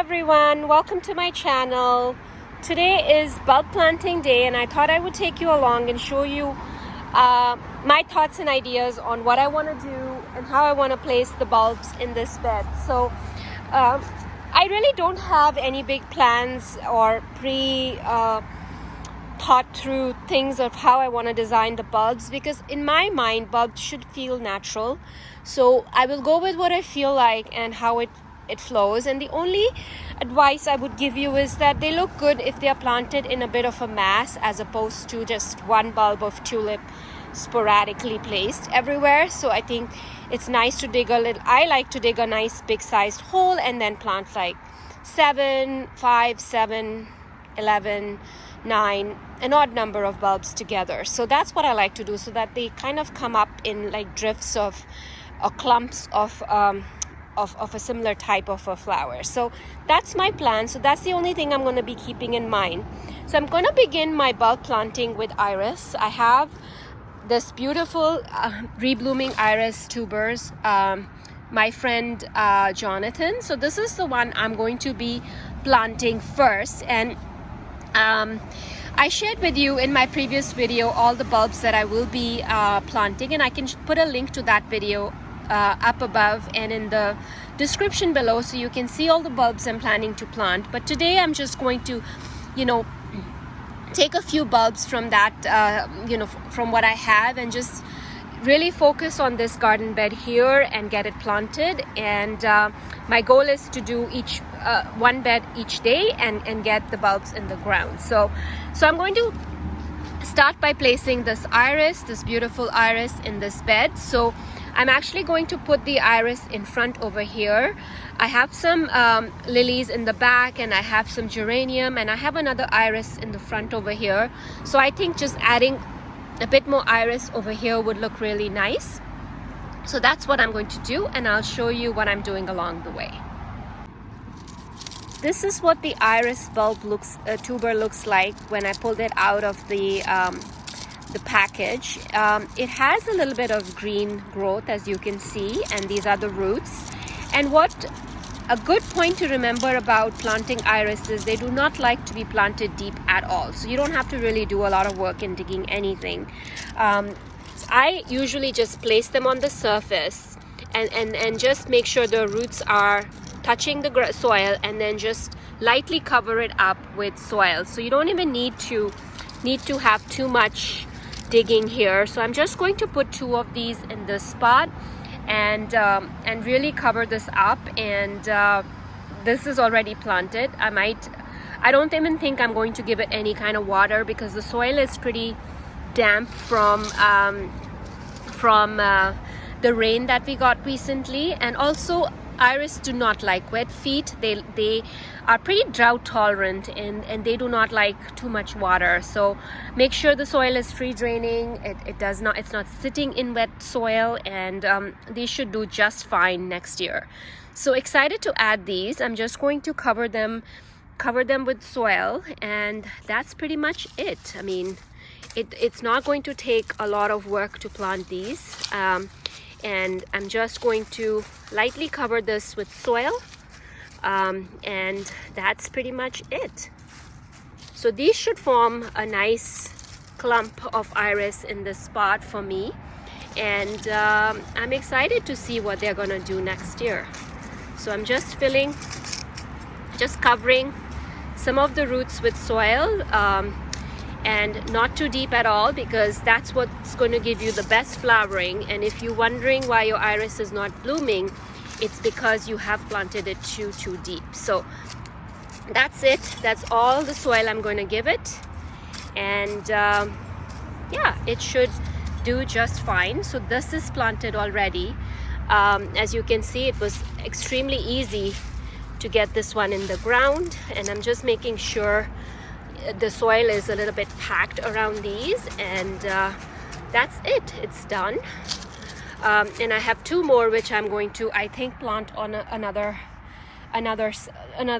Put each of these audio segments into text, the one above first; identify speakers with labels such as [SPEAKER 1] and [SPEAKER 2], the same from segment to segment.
[SPEAKER 1] everyone, welcome to my channel. Today is bulb planting day and I thought I would take you along and show you my thoughts and ideas on what I want to do and how I want to place the bulbs in this bed. So I really don't have any big plans or thought through things of how I want to design the bulbs, because in my mind bulbs should feel natural. So I will go with what I feel like and how it flows, and the only advice I would give you is that they look good if they are planted in a bit of a mass as opposed to just one bulb of tulip sporadically placed everywhere. So I think it's nice to dig a little. I like to dig a nice big sized hole and then plant like 7, 5, 7, 11, 9, an odd number of bulbs together. So that's what I like to do, so that they kind of come up in like drifts of or clumps of a similar type of a flower. So that's my plan. So that's the only thing I'm going to be keeping in mind. So I'm going to begin my bulb planting with iris. I have this beautiful reblooming iris tubers, my friend Jonathan. So this is the one I'm going to be planting first, and I shared with you in my previous video all the bulbs that I will be planting, and I can put a link to that video up above and in the description below, so you can see all the bulbs I'm planning to plant. But today I'm just going to, take a few bulbs from that, from what I have, and just really focus on this garden bed here and get it planted. And my goal is to do each one bed each day and get the bulbs in the ground. So I'm going to start by placing this beautiful iris in this bed. So I'm actually going to put the iris in front over here. I have some lilies in the back, and I have some geranium, and I have another iris in the front over here. So I think just adding a bit more iris over here would look really nice. So that's what I'm going to do, and I'll show you what I'm doing along the way. This is what the iris bulb tuber looks like when I pulled it out of the package. It has a little bit of green growth, as you can see, and these are the roots. And what a good point to remember about planting iris is they do not like to be planted deep at all. So you don't have to really do a lot of work in digging anything. I usually just place them on the surface and just make sure the roots are touching the soil, and then just lightly cover it up with soil. So you don't even need to have too much digging here. So I'm just going to put 2 of these in this spot and really cover this up. And this is already planted. I don't even think I'm going to give it any kind of water, because the soil is pretty damp from the rain that we got recently. And also iris do not like wet feet. They are pretty drought tolerant, and they do not like too much water. So make sure the soil is free draining. It's not sitting in wet soil, and these should do just fine next year. So excited to add these. I'm just going to cover them with soil, and that's pretty much it. I mean, it's not going to take a lot of work to plant these. And I'm just going to lightly cover this with soil, and that's pretty much it. So these should form a nice clump of iris in this spot for me, and I'm excited to see what they're gonna do next year. So I'm just covering some of the roots with soil, and not too deep at all, because that's what's going to give you the best flowering. And if you're wondering why your iris is not blooming, it's because you have planted it too deep. So that's it. That's all the soil I'm going to give it, and yeah, it should do just fine. So this is planted already. As you can see, it was extremely easy to get this one in the ground, and I'm just making sure the soil is a little bit packed around these, and that's it. It's done. And I have 2 more which I'm going to, I think, plant on another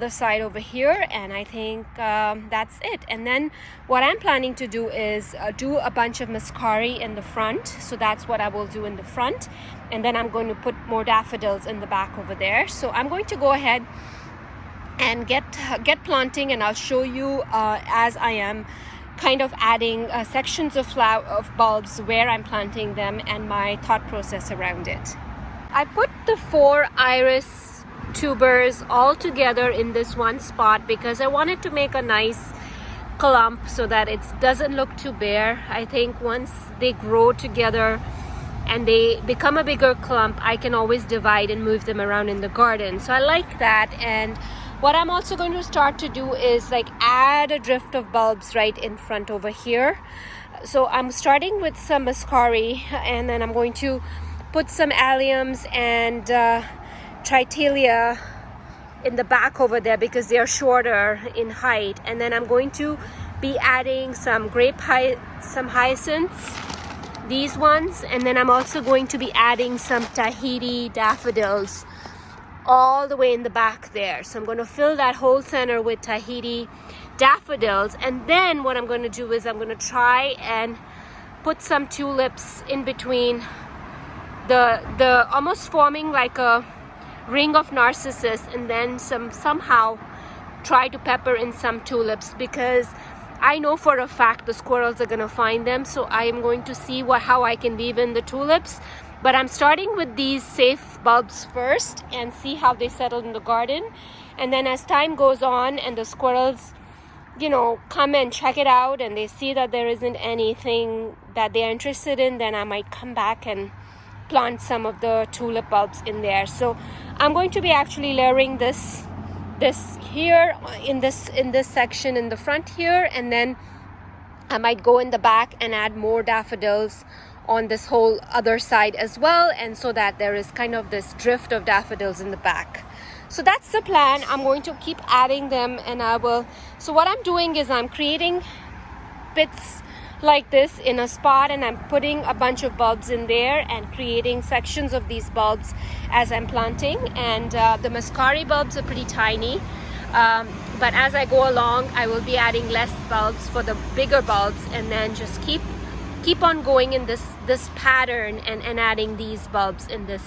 [SPEAKER 1] side over here, and I think that's it. And then what I'm planning to do is do a bunch of mascari in the front. So that's what I will do in the front, and then I'm going to put more daffodils in the back over there. So I'm going to go ahead and get planting, and I'll show you as I am kind of adding sections of bulbs where I'm planting them and my thought process around it. I put the 4 iris tubers all together in this one spot because I wanted to make a nice clump so that it doesn't look too bare. I think once they grow together and they become a bigger clump, I can always divide and move them around in the garden. So I like that. And what I'm also going to start to do is like add a drift of bulbs right in front over here. So I'm starting with some mascari, and then I'm going to put some alliums and tritilia in the back over there because they are shorter in height. And then I'm going to be adding some some hyacinths, these ones, and then I'm also going to be adding some Tahiti daffodils all the way in the back there. So I'm going to fill that whole center with Tahiti daffodils, and then what I'm going to do is I'm going to try and put some tulips in between the almost forming like a ring of narcissus, and then somehow try to pepper in some tulips because I know for a fact the squirrels are going to find them. So I am going to see how I can weave in the tulips, but I'm starting with these safe bulbs first and see how they settle in the garden. And then as time goes on and the squirrels, you know, come and check it out and they see that there isn't anything that they're interested in, then I might come back and plant some of the tulip bulbs in there. So I'm going to be actually layering this here in this section in the front here, and then I might go in the back and add more daffodils on this whole other side as well, and so that there is kind of this drift of daffodils in the back. So that's the plan. I'm going to keep adding them, and so what I'm doing is I'm creating bits like this in a spot, and I'm putting a bunch of bulbs in there and creating sections of these bulbs as I'm planting. And the mascari bulbs are pretty tiny, but as I go along I will be adding less bulbs for the bigger bulbs, and then just keep on going in this pattern and adding these bulbs in this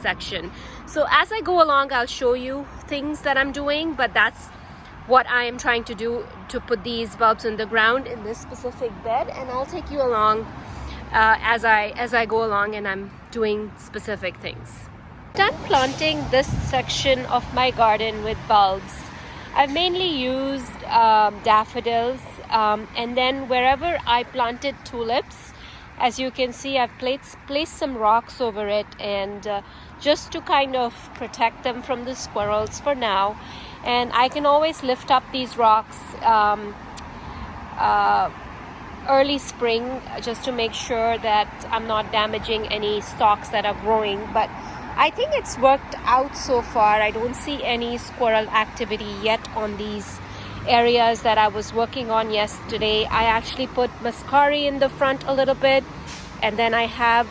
[SPEAKER 1] section. So as I go along I'll show you things that I'm doing, but that's what I am trying to do to put these bulbs in the ground in this specific bed, and I'll take you along as I go along and I'm doing specific things. Done planting this section of my garden with bulbs. I've mainly used daffodils, and then wherever I planted tulips, as you can see, I've placed some rocks over it, and just to kind of protect them from the squirrels for now. And I can always lift up these rocks early spring just to make sure that I'm not damaging any stalks that are growing. But I think it's worked out so far. I don't see any squirrel activity yet on these areas that I was working on yesterday. I actually put mascari in the front a little bit, and then I have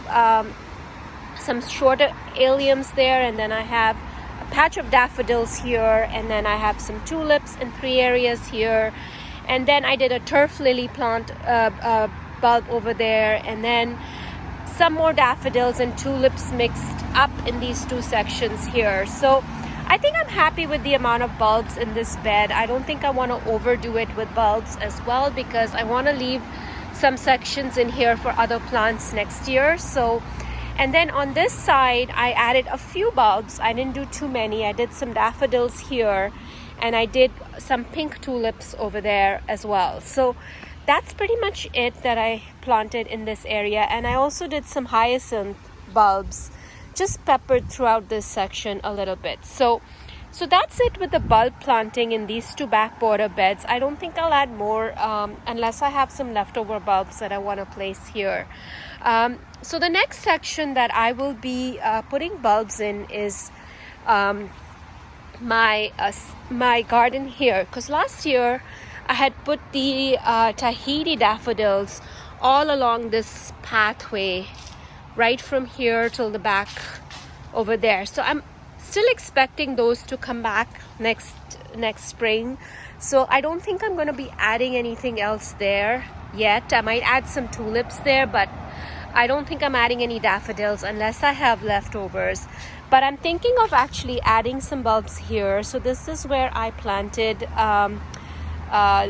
[SPEAKER 1] some shorter alliums there, and then I have patch of daffodils here, and then I have some tulips in 3 areas here, and then I did a turf lily plant bulb over there, and then some more daffodils and tulips mixed up in these 2 sections here. So I think I'm happy with the amount of bulbs in this bed. I don't think I want to overdo it with bulbs as well, because I want to leave some sections in here for other plants next year. So, and then on this side I added a few bulbs. I didn't do too many. I did some daffodils here, and I did some pink tulips over there as well. So that's pretty much it that I planted in this area. And I also did some hyacinth bulbs just peppered throughout this section a little bit. So that's it with the bulb planting in these 2 back border beds. I don't think I'll add more unless I have some leftover bulbs that I want to place here. So the next section that I will be putting bulbs in is my garden here, because last year I had put the Tahiti daffodils all along this pathway right from here till the back over there. So I'm still expecting those to come back next spring. So I don't think I'm going to be adding anything else there yet. I might add some tulips there, but I don't think I'm adding any daffodils unless I have leftovers. But I'm thinking of actually adding some bulbs here. So this is where I planted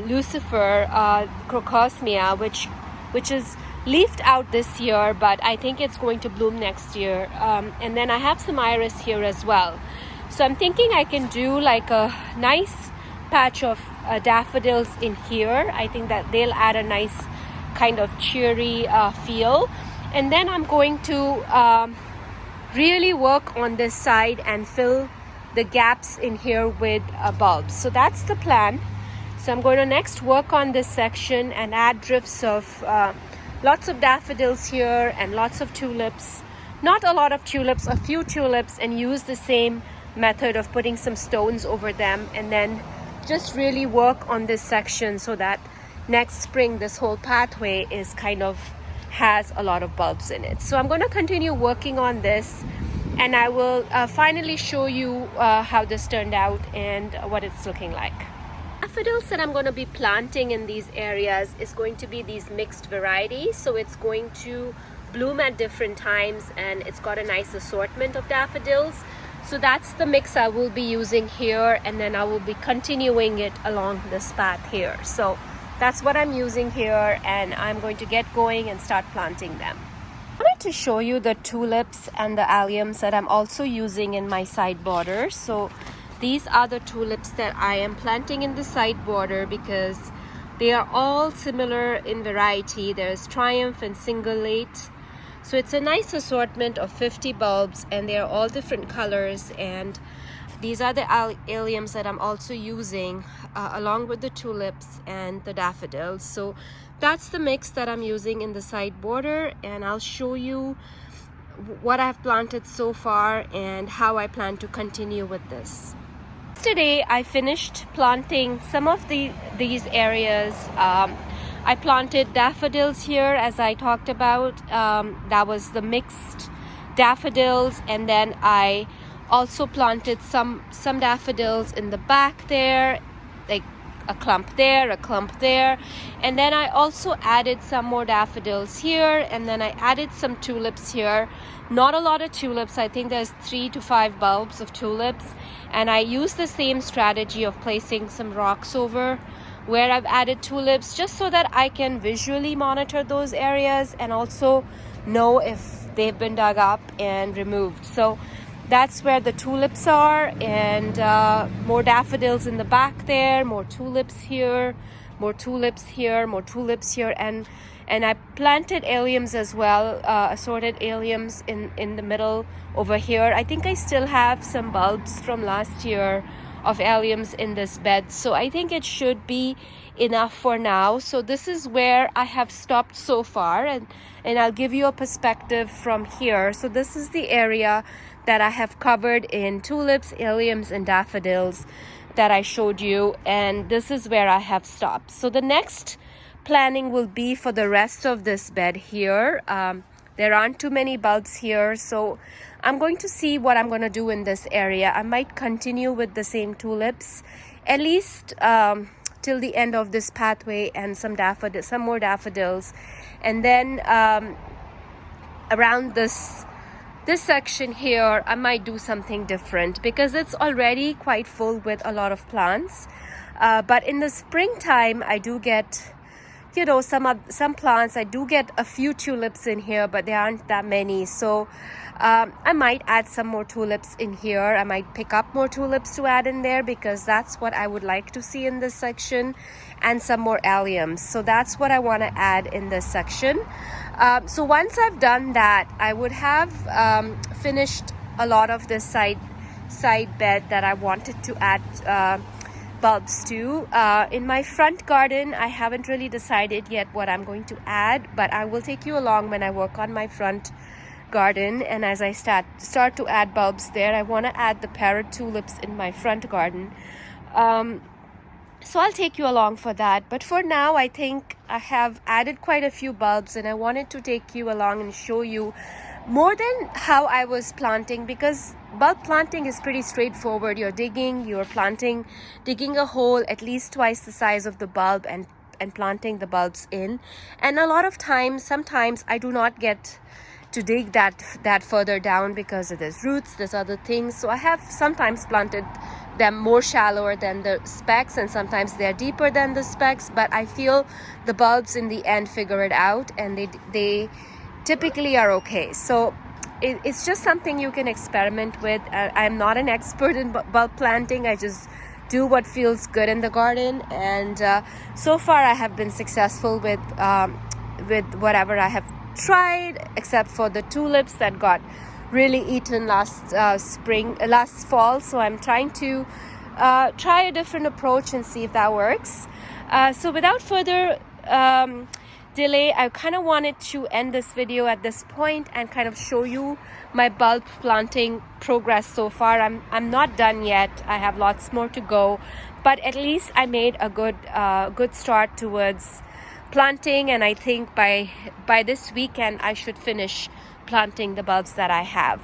[SPEAKER 1] Lucifer crocosmia, which is leafed out this year, but I think it's going to bloom next year. And then I have some iris here as well. So I'm thinking I can do like a nice patch of daffodils in here. I think that they'll add a nice kind of cheery feel. And then I'm going to really work on this side and fill the gaps in here with bulbs. So that's the plan. So I'm going to next work on this section and add drifts of lots of daffodils here and lots of tulips. Not a lot of tulips, a few tulips, and use the same method of putting some stones over them, and then just really work on this section so that next spring this whole pathway is kind of has a lot of bulbs in it. So I'm going to continue working on this, and I will finally show you how this turned out and what it's looking like. Daffodils that I'm going to be planting in these areas is going to be these mixed varieties. So it's going to bloom at different times, and it's got a nice assortment of daffodils. So that's the mix I will be using here, and then I will be continuing it along this path here. So that's what I'm using here, and I'm going to get going and start planting them. I wanted to show you the tulips and the alliums that I'm also using in my side border. So these are the tulips that I am planting in the side border because they are all similar in variety. There's Triumph and Singulate. So it's a nice assortment of 50 bulbs, and they are all different colors. And these are the alliums that I'm also using along with the tulips and the daffodils. So that's the mix that I'm using in the side border, and I'll show you what I've planted so far and how I plan to continue with this. Today I finished planting some of these areas. I planted daffodils here, as I talked about. That was the mixed daffodils, and then I also planted some daffodils in the back there, like a clump there, a clump there, and then I also added some more daffodils here, and then I added some tulips here. Not a lot of tulips. I think there's 3 to 5 bulbs of tulips, and I used the same strategy of placing some rocks over where I've added tulips, just so that I can visually monitor those areas and also know if they've been dug up and removed. So that's where the tulips are, and more daffodils in the back there, more tulips here, more tulips here, more tulips here, and I planted alliums as well, assorted alliums in the middle over here. I think I still have some bulbs from last year of alliums in this bed, so I think it should be enough for now. So this is where I have stopped so far, and I'll give you a perspective from here. So this is the area that I have covered in tulips, alliums, and daffodils that I showed you, and this is where I have stopped. So the next planning will be for the rest of this bed here. There aren't too many bulbs here, so I'm going to see what I'm going to do in this area. I might continue with the same tulips, at least till the end of this pathway, and some more daffodils, and then around this section here I might do something different because it's already quite full with a lot of plants. But in the springtime I do get, you know, some plants. I do get a few tulips in here, but there aren't that many. So I might add some more tulips in here. I might pick up more tulips to add in there because that's what I would like to see in this section, and some more alliums. So that's what I want to add in this section. So once I've done that, I would have finished a lot of this side bed that I wanted to add bulbs to. In my front garden, I haven't really decided yet what I'm going to add, but I will take you along when I work on my front garden, and as I start to add bulbs there. I want to add the parrot tulips in my front garden, so I'll take you along for that. But for now, I think I have added quite a few bulbs, and I wanted to take you along and show you more than how I was planting, because bulb planting is pretty straightforward. You're digging a hole at least twice the size of the bulb, and and planting the bulbs in. And a lot of times, sometimes I do not get to dig that further down because there's roots, there's other things. So I have sometimes planted them more shallower than the specks, and sometimes they're deeper than the specks, but I feel the bulbs in the end figure it out, and they typically are okay. So it's just something you can experiment with. I'm not an expert in bulb planting. I just do what feels good in the garden, and so far I have been successful with whatever I have tried, except for the tulips that got really eaten last fall. So I'm trying to try a different approach and see if that works. So without further delay, I kind of wanted to end this video at this point and kind of show you my bulb planting progress so far. I'm not done yet. I have lots more to go, but at least I made a good start towards planting, and I think by this weekend I should finish planting the bulbs that I have.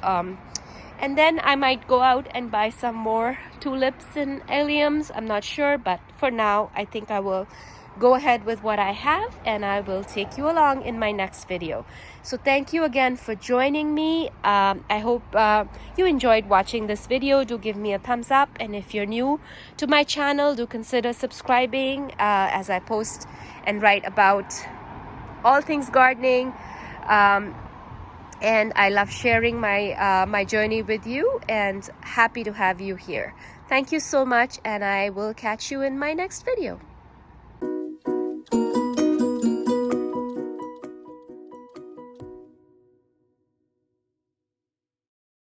[SPEAKER 1] And then I might go out and buy some more tulips and alliums. I'm not sure, but for now I think I will go ahead with what I have, and I will take you along in my next video. So thank you again for joining me. I hope you enjoyed watching this video. Do give me a thumbs up, and if you're new to my channel, do consider subscribing, as I post and write about all things gardening, and I love sharing my journey with you, and happy to have you here. Thank you so much, and I will catch you in my next video.